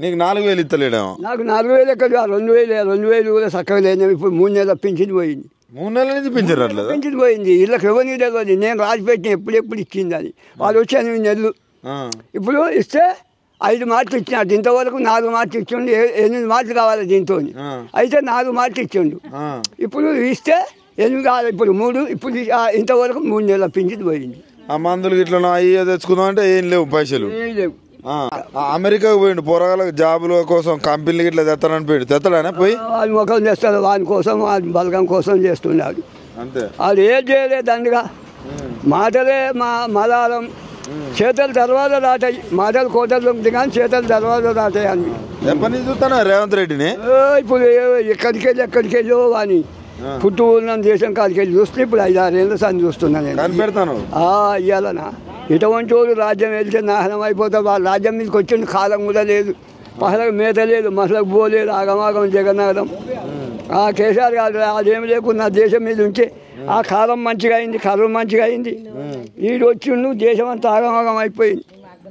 నీకు 4000 ఇస్తలేడేమో. నాకు 4000 ఎక్కడ 2000 కూడా చక్కగా లేదు. ఇప్పుడు 3 నెలల పింఛన్ పోయింది. 3 నెలల నుంచి పింఛన్ పింఛన్ పోయింది. ఇళ్ళకి ఎవరిని తెలియదు. నేను రాసిపెట్టిన ఎప్పుడెప్పుడు ఇచ్చింది అని. వాళ్ళు వచ్చి 8 నెలలు ఇప్పుడు ఇస్తే 5 మార్కులు ఇచ్చినట్టు. ఇంతవరకు 4 మార్కులు ఇచ్చిండు. 8 మార్కులు కావాలి దీంతో. అయితే 4 మార్కులు ఇచ్చిండు. ఇప్పుడు ఇస్తే 8 కావాలి. ఇప్పుడు 3. ఇప్పుడు ఇంతవరకు 3 నెలల పింఛన్ పోయింది. ఆ మందులు ఇట్లా అయ్యే తెచ్చుకుందాం అంటే ఏం లేవు పైసలు. లేవు. అమెరికాకు పోయిండు పోరగాళ్ళకి జాబుల కోసం కంపెనీలకి ఇట్లా తెస్తానని పోయిండు. తెస్తాడనే పోయి వాడి ముఖం చేస్తాడు. వాని కోసం వాడి బలగం కోసం చేస్తున్నాడు. అంతే. అది ఏం చేయలేదు. దండగా మాటలే మలయాళం. చేతలు తర్వాత దాటాయి. మాటలు కోటలు ఉంది కానీ చేతలు తర్వాత దాటాయి అని ఎప్పటి నుంచి చూస్తాను రేవంత్ రెడ్డిని. ఇప్పుడు ఎక్కడికి వెళ్ళో వాని పుట్టు ఉన్న దేశం కాడికి వెళ్ళి చూస్తే ఇప్పుడు 5-6 ఏళ్ళ సార్లు చూస్తున్నాను నేను. కనిపెడతాను ఇవ్వాలనా ఇటువంటి వాళ్ళు రాజ్యం వెళ్తే నాశనం అయిపోతారు. వాళ్ళ రాజ్యం మీదకి వచ్చిన కాలం కూడా లేదు. మసలకు మేత లేదు, మసలకు పోలేదు. ఆగమాగం జగన్నాగం. కేసీఆర్ గారు అదేమి లేకుండా దేశం మీద ఉంటే ఆ కాలం మంచిగా అయింది, కరువు మంచిగా అయింది. వీడు వచ్చిండు దేశం అంతా ఆగమాగం అయిపోయింది.